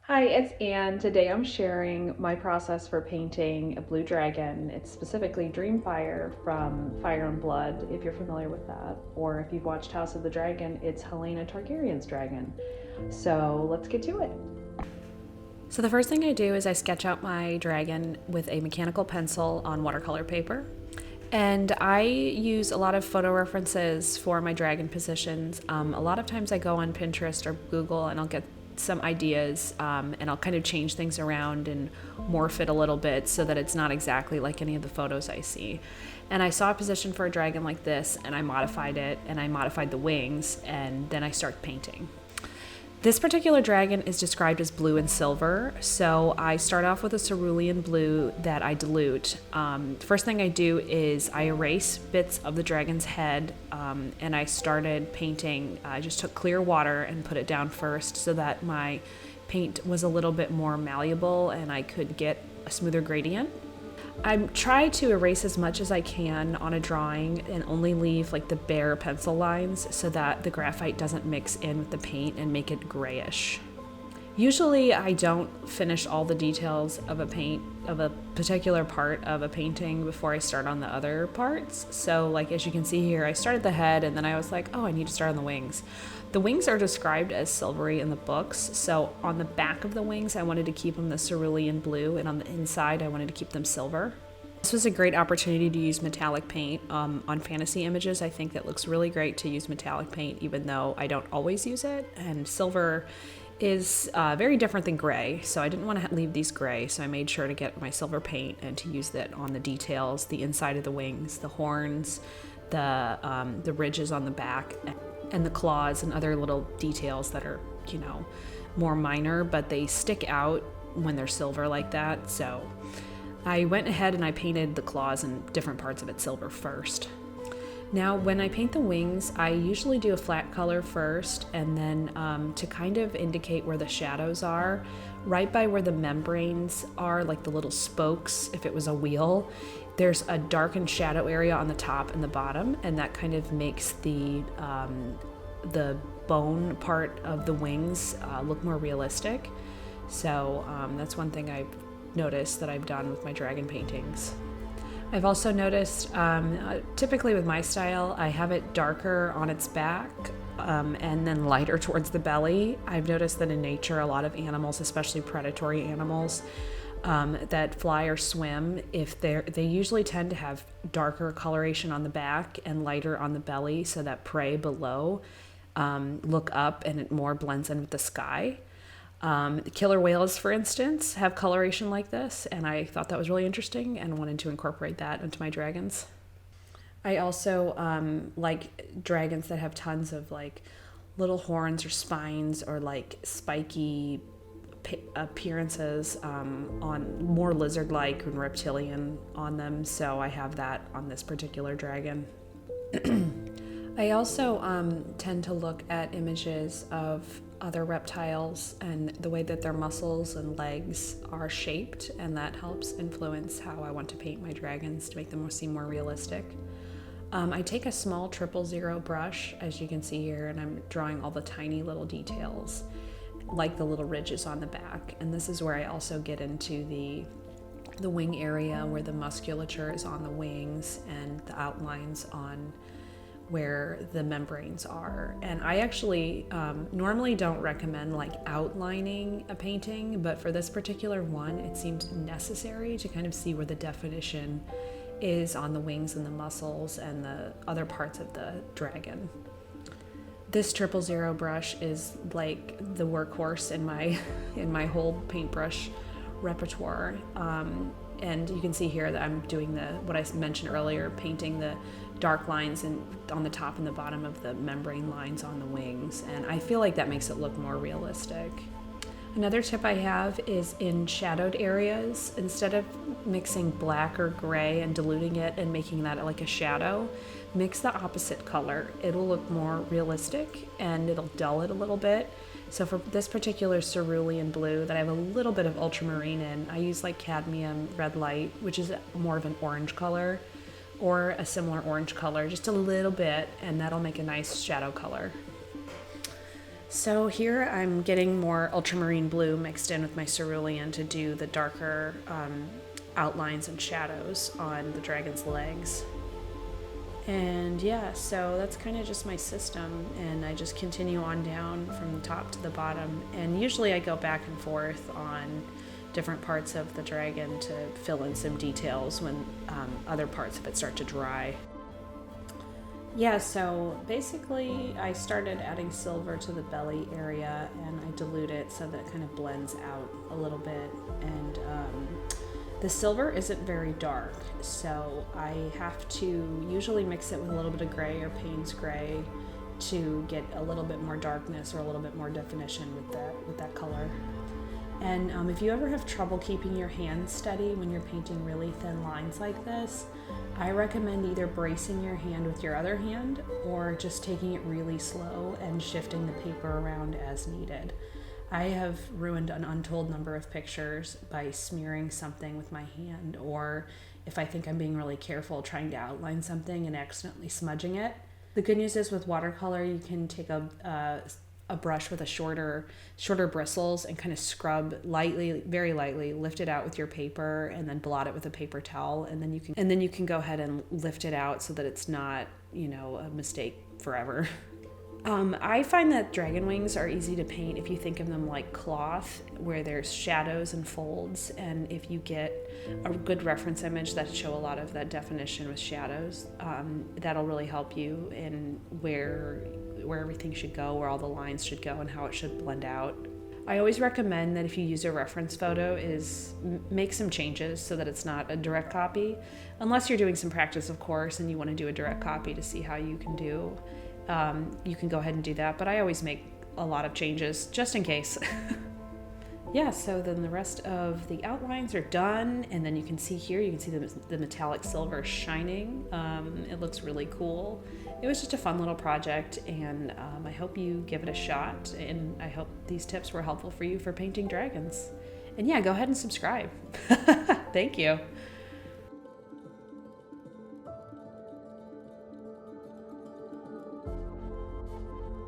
Hi, it's Anne. Today I'm sharing my process for painting a blue dragon. It's specifically Dreamfyre from Fire and Blood, if you're familiar with that. Or if you've watched House of the Dragon, it's Helaena Targaryen's dragon. So let's get to it. So the first thing I do is I sketch out my dragon with a mechanical pencil on watercolor paper. And I use a lot of photo references for my dragon positions. A lot of times I go on Pinterest or Google and I'll get some ideas, and I'll kind of change things around and morph it a little bit so that it's not exactly like any of the photos I see. And I saw a position for a dragon like this and I modified it and I modified the wings and then I start painting. This particular dragon is described as blue and silver, so I start off with a cerulean blue that I dilute. First thing I do is I erase bits of the dragon's head, and I started painting. I just took clear water and put it down first so that my paint was a little bit more malleable and I could get a smoother gradient. I try to erase as much as I can on a drawing and only leave like the bare pencil lines so that the graphite doesn't mix in with the paint and make it grayish. Usually I don't finish all the details of a particular part of a painting before I start on the other parts. So like as you can see here, I started the head and then I was like, oh, I need to start on the wings. The wings are described as silvery in the books. So on the back of the wings, I wanted to keep them the cerulean blue, and on the inside, I wanted to keep them silver. This was a great opportunity to use metallic paint. On fantasy images, I think that looks really great to use metallic paint, even though I don't always use it. And silver is very different than gray, so I didn't want to leave these gray, so I made sure to get my silver paint and to use that on the details, the inside of the wings, the horns, the ridges on the back, and the claws and other little details that are, more minor, but they stick out when they're silver like that. So I went ahead and I painted the claws and different parts of it silver first. Now, when I paint the wings, I usually do a flat color first, and then to kind of indicate where the shadows are, right by where the membranes are, like the little spokes, if it was a wheel, there's a darkened shadow area on the top and the bottom, and that kind of makes the bone part of the wings look more realistic. So that's one thing I've noticed that I've done with my dragon paintings. I've also noticed, typically with my style, I have it darker on its back and then lighter towards the belly. I've noticed that in nature, a lot of animals, especially predatory animals that fly or swim, they usually tend to have darker coloration on the back and lighter on the belly, so that prey below look up and it more blends in with the sky. Killer whales, for instance, have coloration like this, and I thought that was really interesting and wanted to incorporate that into my dragons. I also like dragons that have tons of like little horns or spines or like spiky appearances on more lizard-like and reptilian on them, so I have that on this particular dragon. I also tend to look at images of other reptiles and the way that their muscles and legs are shaped, and that helps influence how I want to paint my dragons to make them seem more realistic. I take a small 000 brush, as you can see here, and I'm drawing all the tiny little details, like the little ridges on the back. And this is where I also get into the wing area, where the musculature is on the wings and the outlines on where the membranes are. And I actually normally don't recommend like outlining a painting, but for this particular one, it seemed necessary to kind of see where the definition is on the wings and the muscles and the other parts of the dragon. This 000 brush is like the workhorse in my whole paintbrush repertoire. And you can see here that I'm doing what I mentioned earlier, painting the dark lines on the top and the bottom of the membrane lines on the wings. And I feel like that makes it look more realistic. Another tip I have is in shadowed areas, instead of mixing black or gray and diluting it and making that like a shadow, mix the opposite color. It'll look more realistic and it'll dull it a little bit. So for this particular cerulean blue that I have a little bit of ultramarine in, I use like cadmium red light, which is more of an orange color, or a similar orange color, just a little bit, and that'll make a nice shadow color. So here I'm getting more ultramarine blue mixed in with my cerulean to do the darker outlines and shadows on the dragon's legs. And yeah, so that's kind of just my system, and I just continue on down from the top to the bottom, and usually I go back and forth on different parts of the dragon to fill in some details when other parts of it start to dry. Yeah, so basically I started adding silver to the belly area, and I dilute it so that it kind of blends out a little bit. And the silver isn't very dark, so I have to usually mix it with a little bit of gray or Payne's gray to get a little bit more darkness or a little bit more definition with that color. And if you ever have trouble keeping your hands steady when you're painting really thin lines like this, I recommend either bracing your hand with your other hand or just taking it really slow and shifting the paper around as needed. I have ruined an untold number of pictures by smearing something with my hand, or if I think I'm being really careful trying to outline something and accidentally smudging it. The good news is with watercolor, you can take a brush with a shorter bristles and kind of scrub lightly, very lightly, lift it out with your paper, and then blot it with a paper towel, and then you can go ahead and lift it out so that it's not, a mistake forever. I find that dragon wings are easy to paint if you think of them like cloth, where there's shadows and folds, and if you get a good reference image that show a lot of that definition with shadows, that'll really help you in where everything should go, where all the lines should go, and how it should blend out. I always recommend that if you use a reference photo is make some changes so that it's not a direct copy, unless you're doing some practice, of course, and you want to do a direct copy to see how you can do. You can go ahead and do that, but I always make a lot of changes just in case. Yeah, so then the rest of the outlines are done, and then you can see here, you can see the metallic silver shining. It looks really cool. It was just a fun little project, and I hope you give it a shot, and I hope these tips were helpful for you for painting dragons. And yeah, go ahead and subscribe. Thank you.